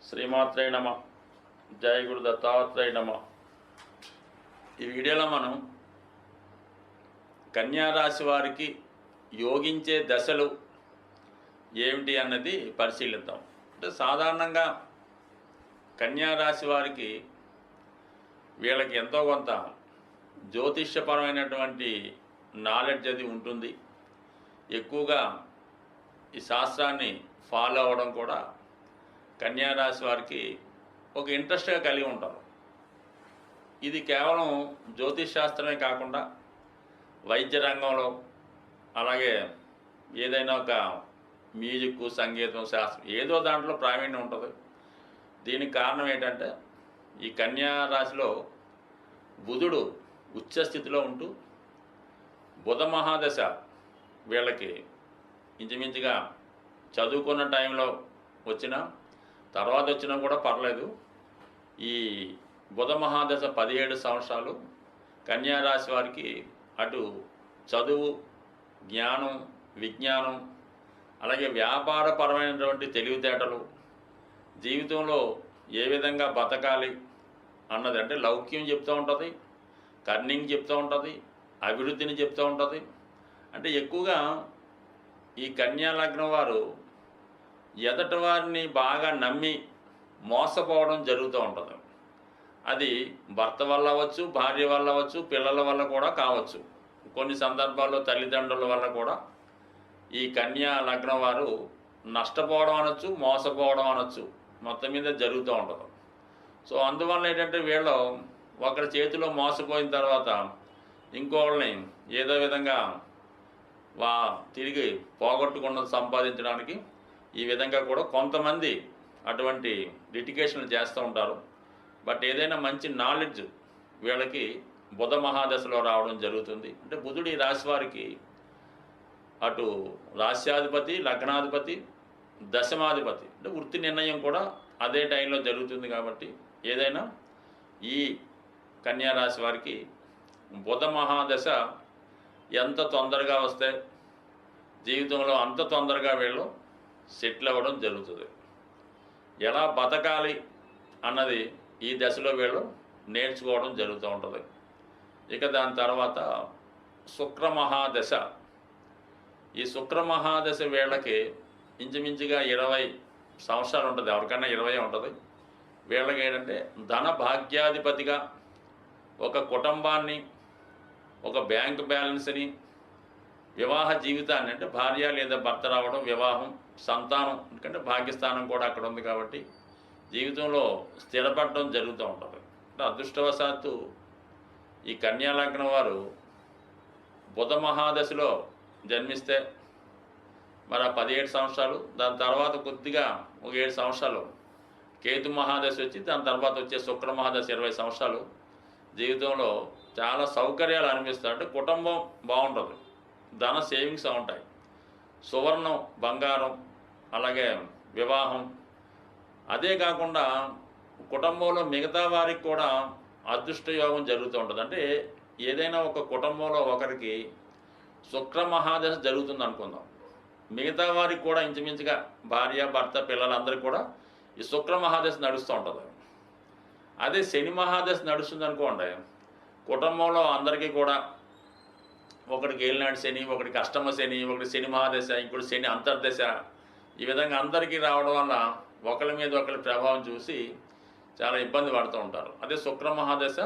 శ్రీమాత్రే నమ. జై గురు దత్తాత్రేయ నమ. ఈ వీడియోలో మనం కన్యారాశి వారికి యోగించే దశలు ఏమిటి అన్నది పరిశీలిద్దాం. అంటే సాధారణంగా కన్యారాశి వారికి వీళ్ళకి ఎంతో కొంత జ్యోతిష్యపరమైనటువంటి నాలెడ్జ్ అది ఉంటుంది. ఎక్కువగా ఈ శాస్త్రాన్ని ఫాలో అవ్వడం కూడా కన్యారాశి వారికి ఒక ఇంట్రెస్ట్గా కలిగి ఉంటారు. ఇది కేవలం జ్యోతిష్ శాస్త్రమే కాకుండా వైద్య రంగంలో, అలాగే ఏదైనా ఒక మ్యూజిక్, సంగీతం, శాస్త్రం ఏదో దాంట్లో ప్రావీణ్యం ఉంటుంది. దీనికి కారణం ఏంటంటే ఈ కన్యా రాశిలో బుధుడు ఉచ్చస్థితిలో ఉంటూ బుధ మహాదశ వీళ్ళకి ఇంచుమించుగా చదువుకున్న టైంలో వచ్చినా తర్వాత వచ్చినా కూడా పర్లేదు. ఈ బుధ మహాదశ 17 సంవత్సరాలు కన్యారాశి వారికి అటు చదువు, జ్ఞానం, విజ్ఞానం, అలాగే వ్యాపారపరమైనటువంటి తెలివితేటలు, జీవితంలో ఏ విధంగా బతకాలి అన్నది, అంటే లౌక్యం చెప్తూ ఉంటుంది, కర్నింగ్ చెప్తూ ఉంటుంది, అభివృద్ధిని చెప్తూ ఉంటుంది. అంటే ఎక్కువగా ఈ కన్యా లగ్నం వారు ఎదటి వారిని బాగా నమ్మి మోసపోవడం జరుగుతూ ఉంటుంది. అది భర్త వల్ల అవ్వచ్చు, భార్య వల్ల అవ్వచ్చు, పిల్లల వల్ల కూడా కావచ్చు. కొన్ని సందర్భాల్లో తల్లిదండ్రుల వల్ల కూడా ఈ కన్యా లగ్నం వారు నష్టపోవడం అనొచ్చు, మోసపోవడం అనొచ్చు, మొత్తం మీద జరుగుతూ ఉంటుంది. సో అందువల్ల ఏంటంటే వీళ్ళు ఒకరి చేతిలో మోసపోయిన తర్వాత ఇంకోళ్ళని ఏదో విధంగా తిరిగి పోగొట్టుకున్నది సంపాదించడానికి ఈ విధంగా కూడా కొంతమంది అటువంటి లిటిగేషన్లు చేస్తూ ఉంటారు. బట్ ఏదైనా మంచి నాలెడ్జ్ వీళ్ళకి బుధ మహాదశలో రావడం జరుగుతుంది. అంటే బుధుడు ఈ రాశి వారికి అటు రాశ్యాధిపతి, లగ్నాధిపతి, దశమాధిపతి, అంటే వృత్తి నిర్ణయం కూడా అదే టైంలో జరుగుతుంది. కాబట్టి ఏదైనా ఈ కన్యా రాశి వారికి బుధ మహాదశ ఎంత తొందరగా వస్తే జీవితంలో అంత తొందరగా వీళ్ళు సెటిల్ అవ్వడం జరుగుతుంది. ఎలా బతకాలి అన్నది ఈ దశలో వీళ్ళు నేర్చుకోవడం జరుగుతూ ఉంటుంది. ఇక దాని తర్వాత శుక్రమహాదశ. ఈ శుక్రమహాదశ వీళ్ళకి ఇంచుమించుగా 20 సంవత్సరాలు ఉంటుంది. ఎవరికైనా 20 ఉంటుంది. వీళ్ళకి ఏంటంటే ధన భాగ్యాధిపతిగా ఒక కుటుంబాన్ని, ఒక బ్యాంక్ బ్యాలెన్స్ని, వివాహ జీవితాన్ని, అంటే భార్య లేదా భర్త రావడం, వివాహం, సంతానం, ఎందుకంటే భాగ్యస్థానం కూడా అక్కడ ఉంది కాబట్టి జీవితంలో స్థిరపడడం జరుగుతూ ఉంటుంది. అంటే అదృష్టవశాత్తు ఈ కన్యా లగ్నం వారు బుధ మహాదశలో జన్మిస్తే మరి 17 సంవత్సరాలు, దాని తర్వాత కొద్దిగా ఒక 7 సంవత్సరాలు కేతు మహాదశ వచ్చి దాని తర్వాత వచ్చే శుక్ర మహాదశ 20 సంవత్సరాలు జీవితంలో చాలా సౌకర్యాలు అనిపిస్తాయి. అంటే కుటుంబం బాగుంటుంది, ధన సేవింగ్స్ ఉంటాయి, సువర్ణం, బంగారం, అలాగే వివాహం. అదే కాకుండా కుటుంబంలో మిగతా వారికి కూడా అదృష్టయోగం జరుగుతూ ఉంటుంది. అంటే ఏదైనా ఒక కుటుంబంలో ఒకరికి శుక్ర మహాదశ జరుగుతుంది అనుకుందాం, మిగతా వారికి కూడా ఇంచుమించుగా భార్య, భర్త, పిల్లలందరికీ కూడా ఈ శుక్ర మహాదశ నడుస్తూ ఉంటుంది. అదే శని మహాదశ నడుస్తుంది అనుకోండి, కుటుంబంలో అందరికీ కూడా ఒకటికి ఏలినాడు శని, ఒకటికి అష్టమ శని, ఒకటి శని మహాదశ, ఇంకోటి శని అంతర్దశ, ఈ విధంగా అందరికీ రావడం వల్ల ఒకరి మీద ఒకరి ప్రభావం చూసి చాలా ఇబ్బంది పడుతూ ఉంటారు. అదే శుక్ర మహాదశ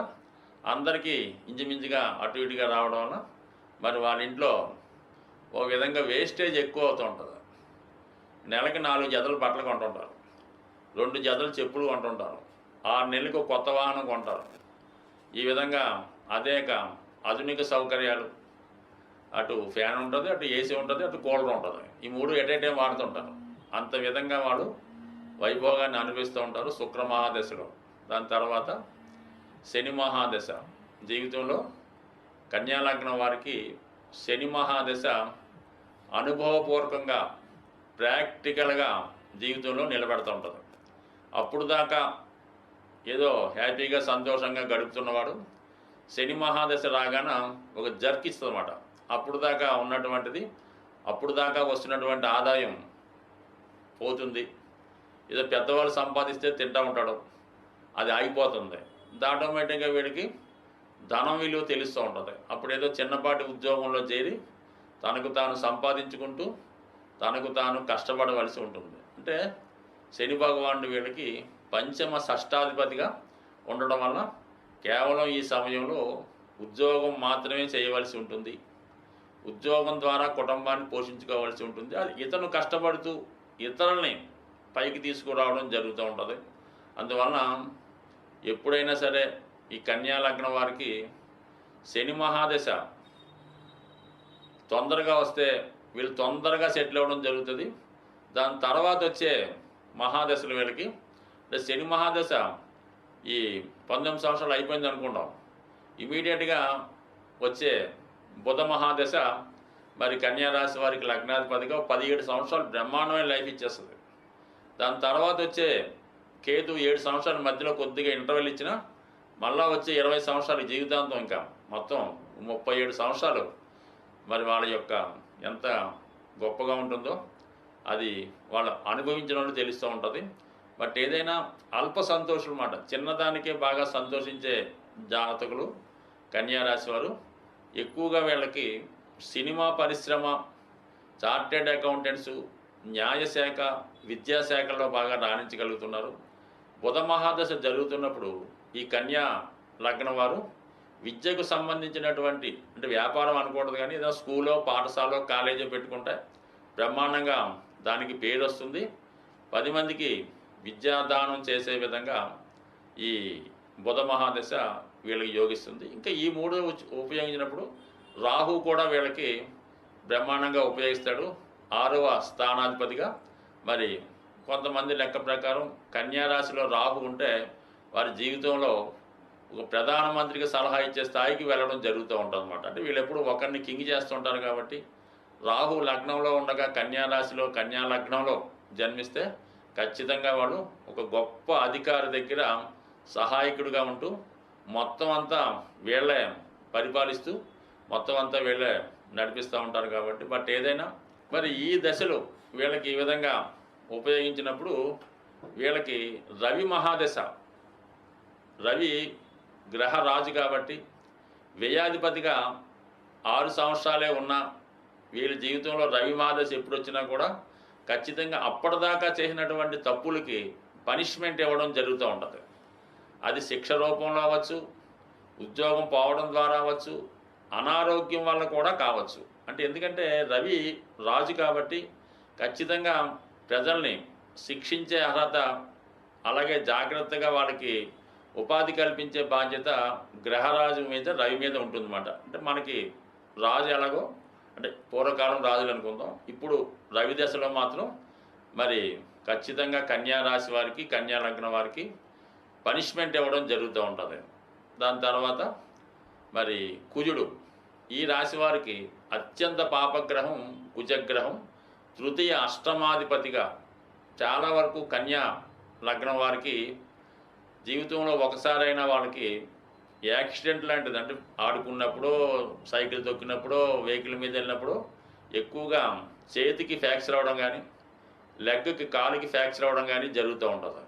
అందరికీ ఇంచుమించుగా అటు ఇటుగా రావడం వల్ల మరి వాళ్ళ ఇంట్లో ఒక విధంగా వేస్టేజ్ ఎక్కువ అవుతూ ఉంటుంది. నెలకి 4 జతలు బట్టలు కొంటుంటారు, 2 జతలు చెప్పులు కొంటుంటారు, 6 నెలలకు కొత్త వాహనం కొంటారు. ఈ విధంగా అనేక ఆధునిక సౌకర్యాలు, అటు ఫ్యాన్ ఉంటుంది, అటు ఏసీ ఉంటుంది, అటు కూలర్ ఉంటుంది, ఈ 3 ఎట్ ఏ టైం వాడుతుంటారు. అంత విధంగా వాడు వైభోగాన్ని అనుభవిస్తూ ఉంటారు శుక్ర మహాదశలో. దాని తర్వాత శని మహాదశ జీవితంలో కన్యా లగ్నం వారికి శని మహాదశ అనుభవపూర్వకంగా, ప్రాక్టికల్గా జీవితంలో నిలబెడుతూ ఉంటుంది. అప్పుడు దాకా ఏదో హ్యాపీగా సంతోషంగా గడుపుతున్నవాడు శని మహాదశ రాగాన ఒక జర్క్ ఇస్తుంది అన్నమాట. అప్పుడు దాకా ఉన్నటువంటిది, అప్పుడు దాకా వస్తున్నటువంటి ఆదాయం పోతుంది. ఏదో పెద్దవాళ్ళు సంపాదిస్తే తింటూ ఉంటాడు, అది ఆగిపోతుంది. ఆటోమేటిక్గా వీడికి ధనం విలువ తెలుస్తూ ఉంటుంది. అప్పుడు ఏదో చిన్నపాటి ఉద్యోగంలో చేరి తనకు తాను సంపాదించుకుంటూ తనకు తాను కష్టపడవలసి ఉంటుంది. అంటే శని భగవానుడు వీళ్ళకి పంచమ షష్టాధిపతిగా ఉండడం వల్ల కేవలం ఈ సమయంలో ఉద్యోగం మాత్రమే చేయవలసి ఉంటుంది. ఉద్యోగం ద్వారా కుటుంబాన్ని పోషించుకోవాల్సి ఉంటుంది. అది ఇతను కష్టపడుతూ ఇతరుల్ని పైకి తీసుకురావడం జరుగుతూ ఉంటుంది. అందువలన ఎప్పుడైనా సరే ఈ కన్యా లగ్నం వారికి శని మహాదశ తొందరగా వస్తే వీళ్ళు తొందరగా సెటిల్ అవ్వడం జరుగుతుంది. దాని తర్వాత వచ్చే మహాదశలు వీళ్ళకి, అంటే శని మహాదశ ఈ 19 సంవత్సరాలు అయిపోయింది అనుకుంటాం, ఇమీడియట్గా వచ్చే బుధ మహాదశ మరి కన్యారాశి వారికి లగ్నాధిపతిగా 17 సంవత్సరాలు బ్రహ్మాండమైన లైఫ్ ఇచ్చేస్తుంది. దాని తర్వాత వచ్చే కేతు 7 సంవత్సరాల మధ్యలో కొద్దిగా ఇంటర్వెల్ ఇచ్చినా మళ్ళా వచ్చే 20 సంవత్సరాలు జీవితాంతం, ఇంకా మొత్తం 37 సంవత్సరాలు మరి వాళ్ళ యొక్క ఎంత గొప్పగా ఉంటుందో అది వాళ్ళు అనుభవించిన వాళ్ళు తెలుస్తూ ఉంటుంది. బట్ ఏదైనా అల్ప సంతోషం అన్నమాట, చిన్నదానికే బాగా సంతోషించే జాతకులు కన్యారాశి వారు ఎక్కువగా వీళ్ళకి సినిమా పరిశ్రమ, చార్టెడ్ అకౌంటెంట్స్, న్యాయశాఖ, విద్యాశాఖలో బాగా రాణించగలుగుతున్నారు. బుధ మహాదశ జరుగుతున్నప్పుడు ఈ కన్యా లగ్నం వారు విద్యకు సంబంధించినటువంటి, అంటే వ్యాపారం అనకూడదు కానీ ఏదో స్కూలో, పాఠశాలలో, కాలేజీ పెట్టుకుంటే బ్రహ్మాండంగా దానికి పేరు వస్తుంది. 10 మందికి విద్యాదానం చేసే విధంగా ఈ బుధ మహాదశ వీళ్ళకి యోగిస్తుంది. ఇంకా ఈ 3 ఉపయోగించినప్పుడు రాహు కూడా వీళ్ళకి బ్రహ్మాండంగా ఉపయోగిస్తాడు, 6వ స్థానాధిపతిగా. మరి కొంతమంది లెక్క ప్రకారం కన్యారాశిలో రాహు ఉంటే వారి జీవితంలో ఒక ప్రధానమంత్రికి సలహా ఇచ్చే స్థాయికి వెళ్ళడం జరుగుతూ ఉంటుంది అన్నమాట. అంటే వీళ్ళు ఎప్పుడు ఒకరిని కింగ్ చేస్తుంటారు కాబట్టి రాహు లగ్నంలో ఉండగా కన్యారాశిలో, కన్యా లగ్నంలో జన్మిస్తే ఖచ్చితంగా వాళ్ళు ఒక గొప్ప అధికారి దగ్గర సహాయకుడిగా ఉంటూ మొత్తం అంతా వీళ్ళే పరిపాలిస్తూ మొత్తం అంతా వీళ్ళే నడిపిస్తూ ఉంటారు కాబట్టి. బట్ ఏదైనా మరి ఈ దశలో వీళ్ళకి ఈ విధంగా ఉపయోగించినప్పుడు వీళ్ళకి రవి మహాదశ, రవి గ్రహ రాజు కాబట్టి వ్యయాధిపతిగా 6 సంవత్సరాలే ఉన్నా వీళ్ళ జీవితంలో రవి మహాదశ ఎప్పుడు వచ్చినా కూడా ఖచ్చితంగా అప్పటిదాకా చేసినటువంటి తప్పులకి పనిష్మెంట్ ఇవ్వడం జరుగుతూ ఉంటుంది. అది శిక్ష రూపంలో అవ్వచ్చు, ఉద్యోగం పోవడం ద్వారా అవ్వచ్చు, అనారోగ్యం వల్ల కూడా కావచ్చు. అంటే ఎందుకంటే రవి రాజు కాబట్టి ఖచ్చితంగా ప్రజల్ని శిక్షించే అర్హత, అలాగే జాగ్రత్తగా వాళ్ళకి ఉపాధి కల్పించే బాధ్యత గ్రహరాజు మీద, రవి మీద ఉంటుందన్నమాట. అంటే మనకి రాజు ఎలాగో, అంటే పూర్వకాలం రాజులు అనుకుందాం, ఇప్పుడు రవి దశలో మాత్రం మరి ఖచ్చితంగా కన్యా రాశి వారికి, కన్యా లగ్నం వారికి పనిష్మెంట్ ఇవ్వడం జరుగుతూ ఉంటుంది. దాని తర్వాత మరి కుజుడు, ఈ రాశి వారికి అత్యంత పాపగ్రహం కుజగ్రహం, తృతీయ అష్టమాధిపతిగా చాలా వరకు కన్యా లగ్నం వారికి జీవితంలో ఒకసారైనా వాళ్ళకి యాక్సిడెంట్ లాంటిది, అంటే ఆడుకున్నప్పుడు, సైకిల్ తొక్కినప్పుడు, వెహికల్ మీద వెళ్ళినప్పుడు ఎక్కువగా చేతికి ఫ్రాక్చర్ అవ్వడం కానీ, లెగ్కి, కాలుకి ఫ్రాక్చర్ అవ్వడం కానీ జరుగుతూ ఉంటుంది.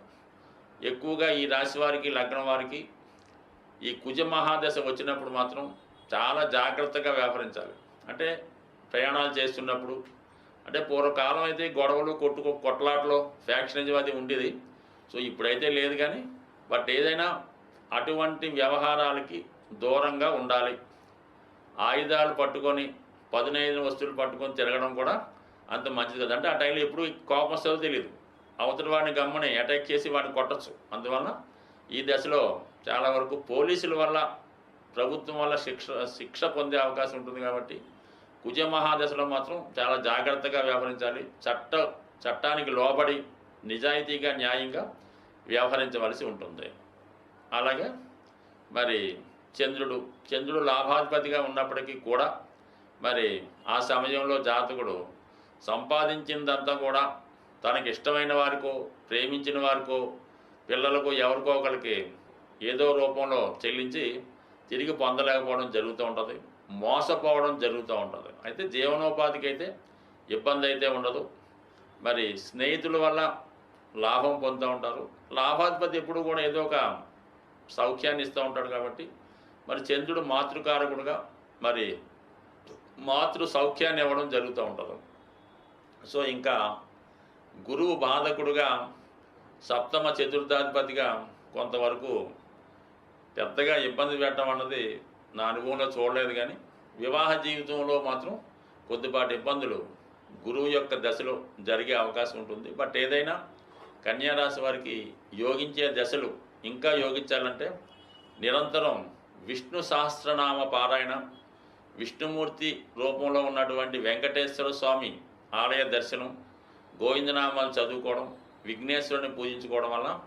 ఎక్కువగా ఈ రాశి వారికి, లగ్నం వారికి ఈ కుజ మహాదశ వచ్చినప్పుడు మాత్రం చాలా జాగ్రత్తగా వ్యవహరించాలి. అంటే ప్రయాణాలు చేస్తున్నప్పుడు, అంటే పూర్వకాలం అయితే గొడవలు, కొట్లాటలో ఫ్యాక్షనిజం అది ఉండేది. సో ఇప్పుడైతే లేదు కానీ, బట్ ఏదైనా అటువంటి వ్యవహారాలకి దూరంగా ఉండాలి. ఆయుధాలు పట్టుకొని, పదునైన వస్తువులు పట్టుకొని తిరగడం కూడా అంత మంచిది కదా. అంటే ఆ టైంలో ఎప్పుడు కోపం వస్తుందో తెలియదు, అవతల వాడిని గమ్మని అటాక్ చేసి వాడిని కొట్టచ్చు. అందువలన ఈ దశలో చాలా వరకు పోలీసుల వల్ల, ప్రభుత్వం వల్ల శిక్ష పొందే అవకాశం ఉంటుంది. కాబట్టి కుజ మహాదశలో మాత్రం చాలా జాగ్రత్తగా వ్యవహరించాలి. చట్టానికి లోబడి నిజాయితీగా, న్యాయంగా వ్యవహరించవలసి ఉంటుంది. అలాగే మరి చంద్రుడు లాభాధిపతిగా ఉన్నప్పటికీ కూడా మరి ఆ సమయంలో జాతకుడు సంపాదించిందంతా కూడా తనకి ఇష్టమైన వారికో, ప్రేమించిన వారికో, పిల్లలకు, ఎవరికో ఒకరికి ఏదో రూపంలో చెల్లించి తిరిగి పొందలేకపోవడం జరుగుతూ ఉంటుంది, మోసపోవడం జరుగుతూ ఉంటుంది. అయితే జీవనోపాధికి అయితే ఇబ్బంది అయితే ఉండదు. మరి స్నేహితుల వల్ల లాభం పొందుతూ ఉంటారు. లాభాధిపతి ఎప్పుడు కూడా ఏదో ఒక సౌఖ్యాన్ని ఇస్తూ ఉంటాడు కాబట్టి మరి చంద్రుడు మాతృకారకుడుగా మరి మాతృ సౌఖ్యాన్ని ఇవ్వడం జరుగుతూ ఉంటుంది. సో ఇంకా గురువు బాధకుడుగా సప్తమ చతుర్థాధిపతిగా కొంతవరకు పెద్దగా ఇబ్బంది పెట్టడం అన్నది నా అనుభవంలో చూడలేదు. కానీ వివాహ జీవితంలో మాత్రం కొద్దిపాటి ఇబ్బందులు గురువు యొక్క దశలో జరిగే అవకాశం ఉంటుంది. బట్ ఏదైనా కన్యారాశి వారికి యోగించే దశలు ఇంకా యోగించాలంటే నిరంతరం విష్ణు సహస్రనామ పారాయణ, విష్ణుమూర్తి రూపంలో ఉన్నటువంటి వెంకటేశ్వర స్వామి ఆలయ దర్శనం, గోవిందనామాలు చదువుకోవడం, విఘ్నేశ్వరుని పూజించుకోవడం వల్ల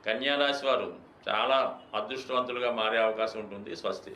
కన్యారాశి వారు చాలా అదృష్టవంతులుగా మారే అవకాశం ఉంటుంది. స్వస్తి.